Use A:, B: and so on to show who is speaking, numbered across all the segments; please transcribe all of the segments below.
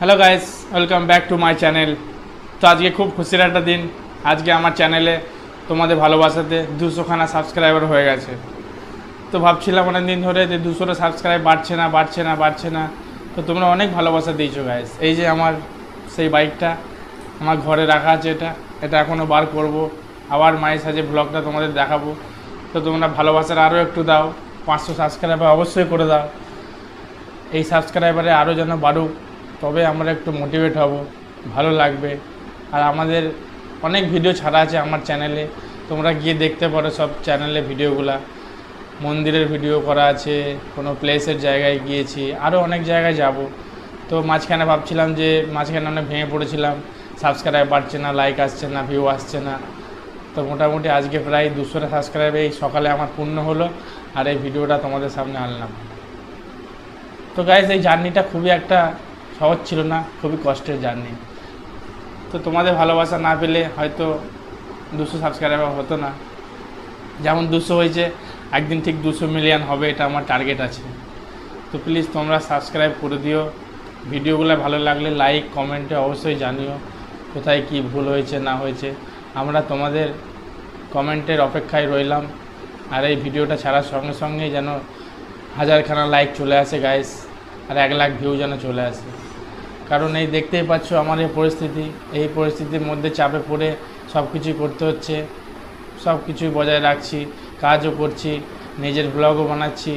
A: Hello guys, welcome back to my channel. তো আজকে খুব খুশির একটা দিন। আজকে আমার চ্যানেলে তোমাদের ভালোবাসাতে 200খানা সাবস্ক্রাইবার হয়ে গেছে। তো ভাবছিলাম অনেক দিন ধরে যে 200টা সাবস্ক্রাইব বাড়ছে না। তো তোমরা অনেক ভালোবাসা দিয়েছো গাইস। এই যে আমার সেই বাইকটা আমার ঘরে রাখা আছে, এটা এখনও বার করব, আবার মায়ের সাথে ব্লগটা তোমাদের দেখাবো। তো তোমরা ভালোবাসার আরও একটু দাও, 500 সাবস্ক্রাইবার অবশ্যই করে দাও। এই সাবস্ক্রাইবারে আরও যেন বাড়ুক, তবে আমরা একটু মোটিভেট হব, ভালো লাগবে। আর আমাদের অনেক ভিডিও ছাড়া আছে আমার চ্যানেলে, তোমরা গিয়ে দেখতে পারো সব চ্যানেলে ভিডিওগুলা। মন্দিরের ভিডিও করা আছে, কোনো প্লেসের জায়গায় গিয়েছি, আরও অনেক জায়গায় যাব। তো মাঝখানে ভাবছিলাম যে মাঝখানে অনেক ভেঙে পড়েছিলাম, সাবস্ক্রাইব বাড়ছে না, লাইক আসছে না, ভিউ আসছে না। তো মোটামুটি আজকে প্রায় 200টা সাবস্ক্রাইব এই সকালে আমার পূর্ণ হলো, আর এই ভিডিওটা তোমাদের সামনে আনলাম। তো গাইস, এই জার্নিটা খুবই একটা সহজ ছিল না, খুবই কষ্টের জার্নি। তো তোমাদের ভালোবাসা না পেলে হয়তো 200 সাবস্ক্রাইবার হতো না। যেমন 200 হয়েছে, একদিন ঠিক 200 মিলিয়ন হবে, এটা আমার টার্গেট আছে। তো প্লিজ তোমরা সাবস্ক্রাইব করে দিও। ভিডিওগুলো ভালো লাগলে লাইক কমেন্টে অবশ্যই জানিও কোথায় কি ভুল হয়েছে না হয়েছে। আমরা তোমাদের কমেন্টের অপেক্ষায় রইলাম। আর এই ভিডিওটা ছাড়ার সঙ্গে সঙ্গে যেন 1000খানা লাইক চলে আসে গাইস, আর 1 লাখ ভিউ যেন চলে আসে। কারণ এই দেখতেই পাচ্ছ আমার এই পরিস্থিতির মধ্যে চাপে পড়ে সব কিছুই করতে হচ্ছে, সব কিছুই বজায় রাখছি, কাজও করছি, নিজের ব্লগও বানাচ্ছি।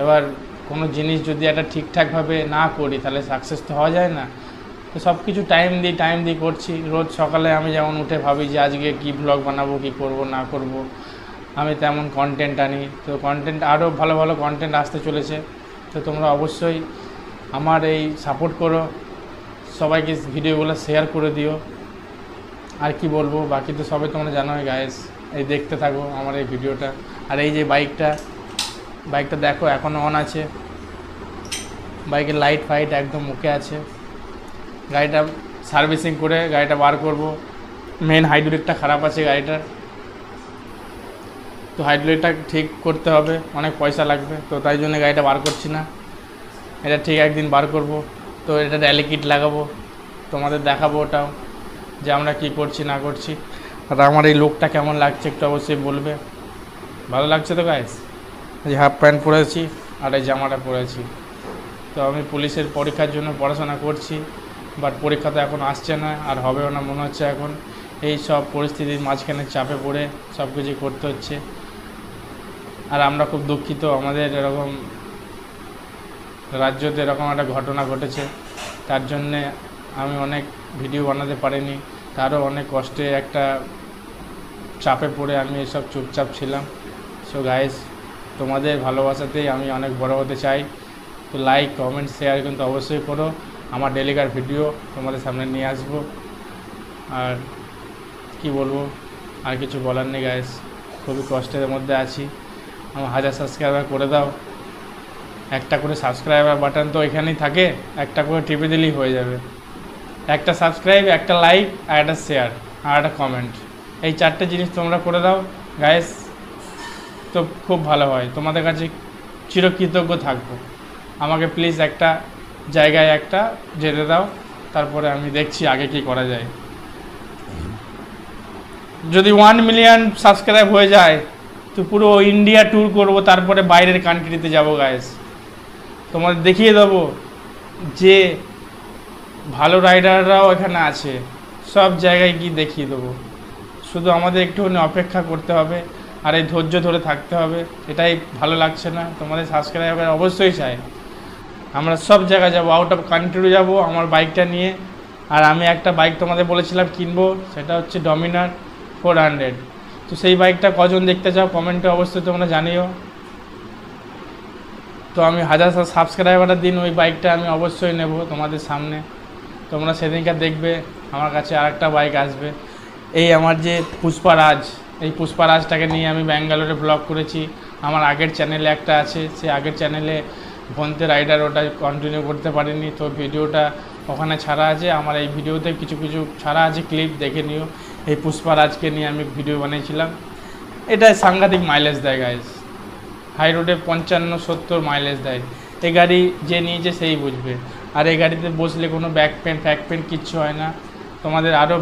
A: এবার কোনো জিনিস যদি একটা ঠিকঠাকভাবে না করি তাহলে সাকসেস তো হওয়া যায় না। তো সব কিছু টাইম দিয়ে করছি। রোজ সকালে আমি যেমন উঠে ভাবি যে আজকে কী ব্লগ বানাবো, কী করব না করব, আমি তেমন কন্টেন্ট আনি। তো কন্টেন্ট আরও ভালো ভালো কন্টেন্ট আসতে চলেছে। তো তোমরা অবশ্যই আমার এই সাপোর্ট করো, সবাইকে ভিডিওগুলো শেয়ার করে দিও। আর কি বলবো, বাকি তো সবাই তোমরা জানোই গাইস। এই দেখতে থাকো আমার এই ভিডিওটা। আর এই যে বাইকটা দেখো এখনও অন আছে, বাইকের লাইট ফাইট একদম মুখে আছে। গাড়িটা সার্ভিসিং করে গাড়িটা বার করব। মেন হাইড্রোলিকটা খারাপ আছে গাড়িটার, তো হাইড্রোলিকটা ঠিক করতে হবে, অনেক পয়সা লাগবে। তো তাই জন্য গাড়িটা বার করছি না, এটা ঠিক একদিন বার করব। তো এটা র্যালি কিট লাগাবো, তোমাদের দেখাবো ওটাও যে আমরা কি করছি না করছি। আর আমার এই লুকটা কেমন লাগছে একটু অবশ্যই বলবে। ভালো লাগছে তো গাইস? এই হাফ প্যান্ট পরেছি আর এই জামাটা পরেছি। তো আমি পুলিশের পরীক্ষার জন্য পড়াশোনা করছি, বাট পরীক্ষা তো এখন আসছে না, আর হবেও না মনে হচ্ছে এখন। এই সব পরিস্থিতির মাঝখানে চাপে পড়ে সব কিছু করতে হচ্ছে। আর আমরা খুব দুঃখিত, আমাদের এরকম রাজ্যতে এরকম একটা ঘটনা ঘটেছে, তার জন্যে আমি অনেক ভিডিও বানাতে পারিনি। তারও অনেক কষ্টে একটা চাপে পড়ে আমি এসব চুপচাপ ছিলাম। সো গাইস, তোমাদের ভালোবাসাতেই আমি অনেক বড় হতে চাই। তো লাইক কমেন্ট শেয়ার কিন্তু অবশ্যই করো। আমার ডেলিকার ভিডিও তোমাদের সামনে নিয়ে আসবো। আর কি বলবো, আর কিছু বলার নেই গাইস, খুবই কষ্টের মধ্যে আছি। আমার 1000 সাবস্ক্রাইবার করে দাও। একটা করে সাবস্ক্রাইবার বাটন তো এখানেই থাকে, একটা করে টিপে দিলেই হয়ে যাবে। একটা সাবস্ক্রাইব, একটা লাইক, আর একটা শেয়ার, আর একটা কমেন্ট, এই 4টে জিনিস তোমরা করে দাও গাইস, তো খুব ভালো হয়। তোমাদের কাছে চিরকৃতজ্ঞ থাকবো। আমাকে প্লিজ একটা জায়গায় একটা যেতে দাও, তারপরে আমি দেখছি আগে কি করা যায়। যদি 1 মিলিয়ন সাবস্ক্রাইব হয়ে যায় তো পুরো ইন্ডিয়া ট্যুর করব, তারপরে বাইরের কান্ট্রিতে যাব গাইস। তোমাদের দেখিয়ে দেবো যে ভালো রাইডাররাও এখানে আছে, সব জায়গায় গিয়ে দেখিয়ে দেবো। শুধু আমাদের একটুখানি অপেক্ষা করতে হবে, আর এই ধৈর্য ধরে থাকতে হবে। এটাই ভালো লাগছে না, তোমাদের সাবস্ক্রাইবার অবশ্যই চাই। আমরা সব জায়গায় যাব, আউট অফ কান্ট্রি যাব আমার বাইকটা নিয়ে। আর আমি একটা বাইক তোমাদের বলেছিলাম কিনবো, সেটা হচ্ছে ডমিনার 400। তো সেই বাইকটা কজন দেখতে চাও কমেন্টে অবশ্যই তোমরা জানিও। তো আমি 1000 সাবস্ক্রাইবারের দিন ওই বাইকটা আমি অবশ্যই নেব তোমাদের সামনে। তোমরা সেদিনকার দেখবে আমার কাছে আরেকটা বাইক আসবে। এই আমার যে পুষ্পারাজ, এই পুষ্পারাজটাকে নিয়ে আমি ব্যাঙ্গালোরে ব্লগ করেছি। আমার আগের চ্যানেলে একটা আছে, সেই আগের চ্যানেলে ভন্তে রাইডার, ওটা কন্টিনিউ করতে পারিনি। তো ভিডিওটা ওখানে ছাড়া আছে, আমার এই ভিডিওতে কিছু কিছু ছাড়া আছে, ক্লিপ দেখে নিও। এই পুষ্পারাজকে নিয়ে আমি ভিডিও বানিয়েছিলাম। এটা সাংঘাতিক মাইলেজ দেয় গাইজ, হাই রোডে 55-70 মাইলেজ দেয়। এই গাড়ি যে নিয়েছে সেই বুঝবে। আর এই গাড়িতে বসলে কোনো ব্যাক পেন ফ্যাক পেন কিচ্ছু হয় না। তোমাদের আরও